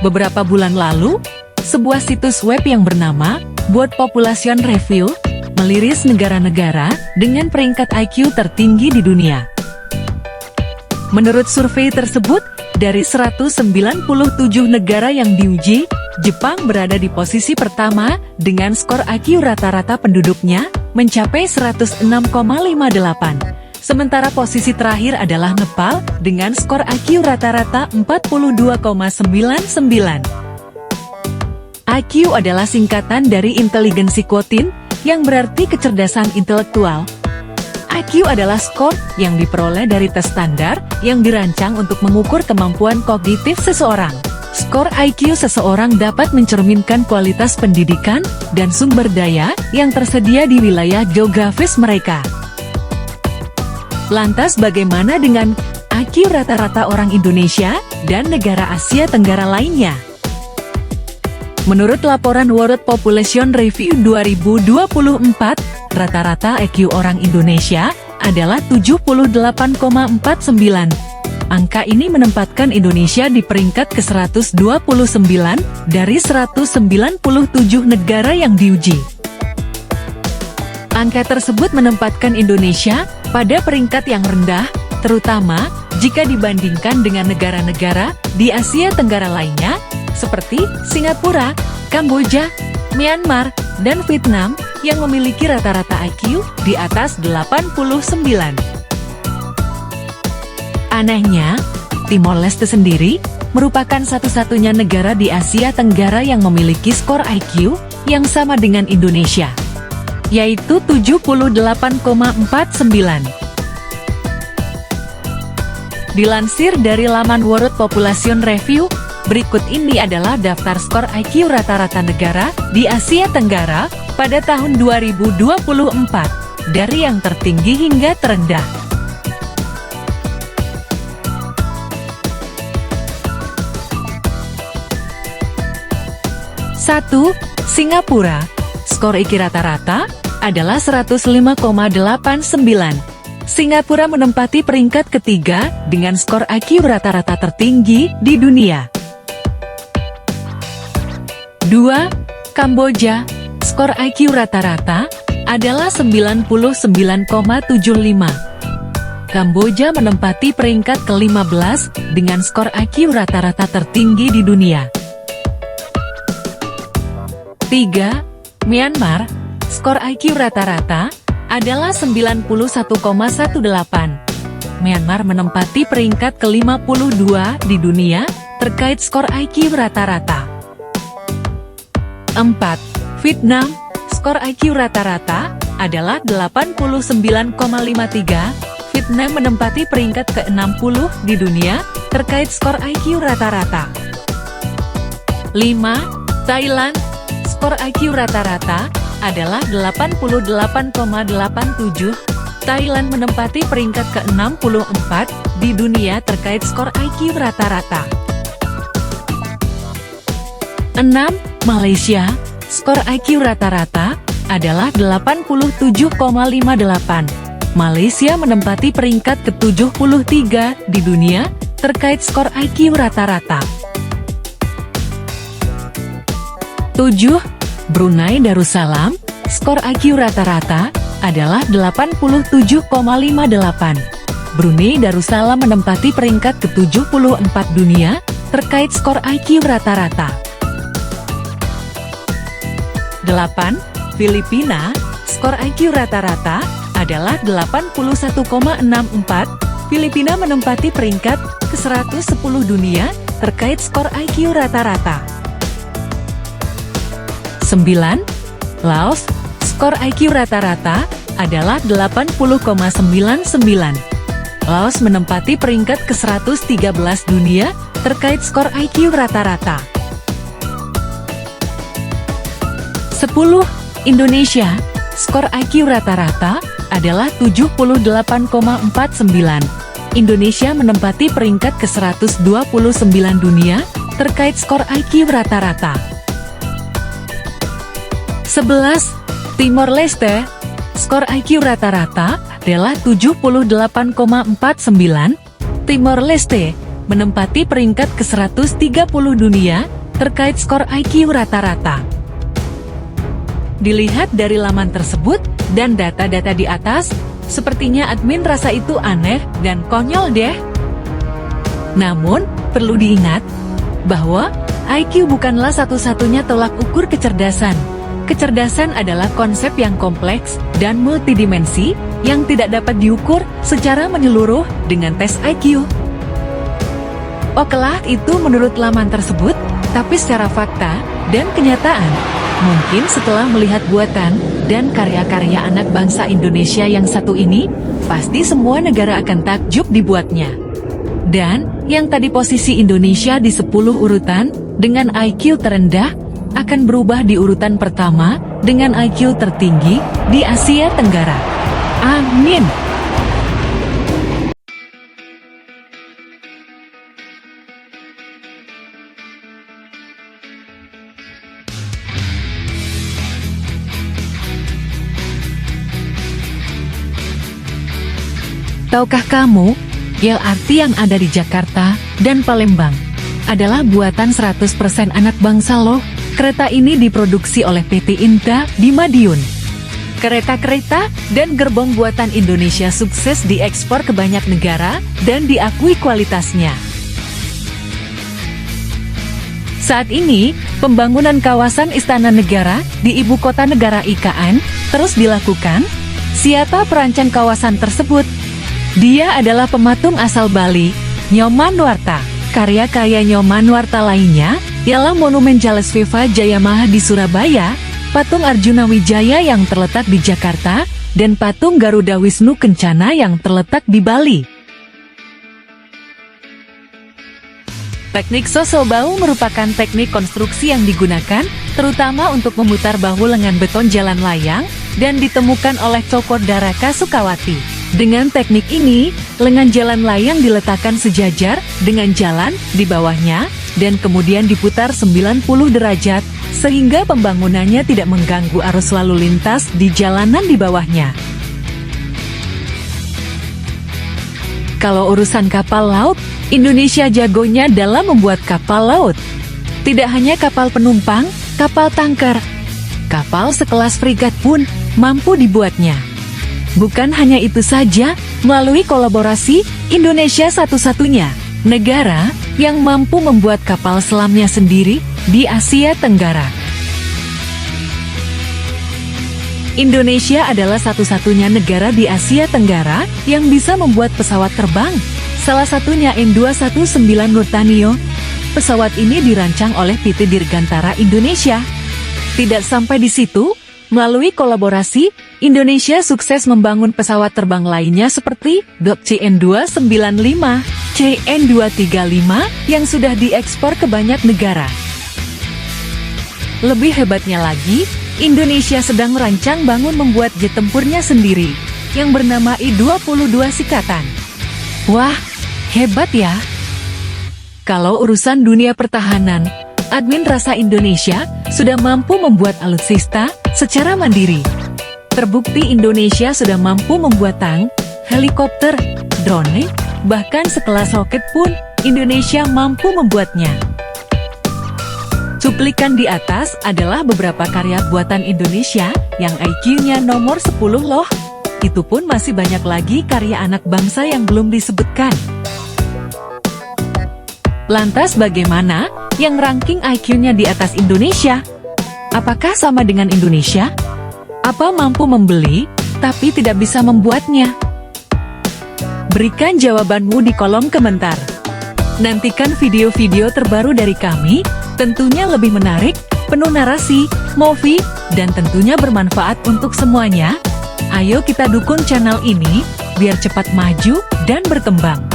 Beberapa bulan lalu, sebuah situs web yang bernama World Population Review meliris negara-negara dengan peringkat IQ tertinggi di dunia. Menurut survei tersebut, dari 197 negara yang diuji, Jepang berada di posisi pertama dengan skor IQ rata-rata penduduknya mencapai 106,58. Sementara posisi terakhir adalah Nepal dengan skor IQ rata-rata 42,99. IQ adalah singkatan dari inteligensi quotient, yang berarti kecerdasan intelektual. IQ adalah skor yang diperoleh dari tes standar yang dirancang untuk mengukur kemampuan kognitif seseorang. Skor IQ seseorang dapat mencerminkan kualitas pendidikan dan sumber daya yang tersedia di wilayah geografis mereka. Lantas bagaimana dengan IQ rata-rata orang Indonesia dan negara Asia Tenggara lainnya? Menurut laporan World Population Review 2024, rata-rata IQ orang Indonesia adalah 78,49. Angka ini menempatkan Indonesia di peringkat ke-129 dari 197 negara yang diuji. Angka tersebut menempatkan Indonesia pada peringkat yang rendah, terutama jika dibandingkan dengan negara-negara di Asia Tenggara lainnya, seperti Singapura, Kamboja, Myanmar, dan Vietnam, yang memiliki rata-rata IQ di atas 89. Anehnya, Timor Leste sendiri merupakan satu-satunya negara di Asia Tenggara yang memiliki skor IQ yang sama dengan Indonesia, yaitu 78,49. Dilansir dari laman World Population Review, berikut ini adalah daftar skor IQ rata-rata negara di Asia Tenggara pada tahun 2024, dari yang tertinggi hingga terendah. 1. Singapura. Skor IQ rata-rata adalah 105,89. Singapura menempati peringkat ketiga dengan skor IQ rata-rata tertinggi di dunia. 2. Kamboja. Skor IQ rata-rata adalah 99,75. Kamboja menempati peringkat ke-15 dengan skor IQ rata-rata tertinggi di dunia. 3. Myanmar. Skor IQ rata-rata adalah 91,18. Myanmar menempati peringkat ke-52 di dunia terkait skor IQ rata-rata. 4. Vietnam. Skor IQ rata-rata adalah 89,53. Vietnam menempati peringkat ke-60 di dunia terkait skor IQ rata-rata. 5. Thailand. Skor IQ rata-rata adalah 88,87. Thailand menempati peringkat ke-64 di dunia terkait skor IQ rata-rata. 6. Malaysia. Skor IQ rata-rata adalah 87,58. Malaysia menempati peringkat ke-73 di dunia terkait skor IQ rata-rata. 7. Brunei Darussalam. Skor IQ rata-rata adalah 87,58. Brunei Darussalam menempati peringkat ke-74 dunia terkait skor IQ rata-rata. 8. Filipina. Skor IQ rata-rata adalah 81,64. Filipina menempati peringkat ke-110 dunia terkait skor IQ rata-rata. 9. Laos. Skor IQ rata-rata adalah 80,99. Laos menempati peringkat ke-113 dunia terkait skor IQ rata-rata. 10. Indonesia. Skor IQ rata-rata adalah 78,49. Indonesia menempati peringkat ke-129 dunia terkait skor IQ rata-rata. 11. Timor Leste. Skor IQ rata-rata adalah 78,49. Timor Leste menempati peringkat ke-130 dunia terkait skor IQ rata-rata. Dilihat dari laman tersebut dan data-data di atas, sepertinya admin rasa itu aneh dan konyol deh. Namun, perlu diingat bahwa IQ bukanlah satu-satunya tolak ukur kecerdasan. Kecerdasan adalah konsep yang kompleks dan multidimensi yang tidak dapat diukur secara menyeluruh dengan tes IQ. Okelah itu menurut laman tersebut, tapi secara fakta dan kenyataan, mungkin setelah melihat buatan dan karya-karya anak bangsa Indonesia yang satu ini, pasti semua negara akan takjub dibuatnya. Dan, yang tadi posisi Indonesia di 10 urutan, dengan IQ terendah, akan berubah di urutan pertama, dengan IQ tertinggi, di Asia Tenggara. Amin. Tahukah kamu, LRT yang ada di Jakarta dan Palembang adalah buatan 100% anak bangsa loh. Kereta ini diproduksi oleh PT Inka di Madiun. Kereta-kereta dan gerbong buatan Indonesia sukses diekspor ke banyak negara dan diakui kualitasnya. Saat ini, pembangunan kawasan Istana Negara di Ibu Kota Negara IKN terus dilakukan. Siapa perancang kawasan tersebut? Dia adalah pematung asal Bali, Nyomanwarta. Karya-karya Nyomanwarta lainnya ialah Monumen Jales Viva Jayamaha di Surabaya, Patung Arjuna Wijaya yang terletak di Jakarta, dan Patung Garuda Wisnu Kencana yang terletak di Bali. Teknik sosol bahu merupakan teknik konstruksi yang digunakan, terutama untuk memutar bahu lengan beton jalan layang, dan ditemukan oleh Cokor Daraka Sukawati. Dengan teknik ini, lengan jalan layang diletakkan sejajar dengan jalan di bawahnya, dan kemudian diputar 90 derajat, sehingga pembangunannya tidak mengganggu arus lalu lintas di jalanan di bawahnya. Kalau urusan kapal laut, Indonesia jagonya dalam membuat kapal laut. Tidak hanya kapal penumpang, kapal tanker, kapal sekelas frigat pun mampu dibuatnya. Bukan hanya itu saja, melalui kolaborasi, Indonesia satu-satunya negara yang mampu membuat kapal selamnya sendiri di Asia Tenggara. Indonesia adalah satu-satunya negara di Asia Tenggara yang bisa membuat pesawat terbang. Salah satunya N219 Nurtanio. Pesawat ini dirancang oleh PT Dirgantara Indonesia. Tidak sampai di situ, melalui kolaborasi, Indonesia sukses membangun pesawat terbang lainnya seperti CN295, CN235 yang sudah diekspor ke banyak negara. Lebih hebatnya lagi, Indonesia sedang merancang bangun membuat jet tempurnya sendiri, yang bernama I-22 Sikatan. Wah, hebat ya! Kalau urusan dunia pertahanan, admin rasa Indonesia sudah mampu membuat alutsista secara mandiri. Terbukti Indonesia sudah mampu membuat tank, helikopter, drone, bahkan sekelas roket pun Indonesia mampu membuatnya. Cuplikan di atas adalah beberapa karya buatan Indonesia yang IQ-nya nomor 10 loh. Itu pun masih banyak lagi karya anak bangsa yang belum disebutkan. Lantas bagaimana yang ranking IQ-nya di atas Indonesia? Apakah sama dengan Indonesia? Apa mampu membeli, tapi tidak bisa membuatnya? Berikan jawabanmu di kolom komentar. Nantikan video-video terbaru dari kami, tentunya lebih menarik, penuh narasi, movie, dan tentunya bermanfaat untuk semuanya. Ayo kita dukung channel ini, biar cepat maju dan berkembang.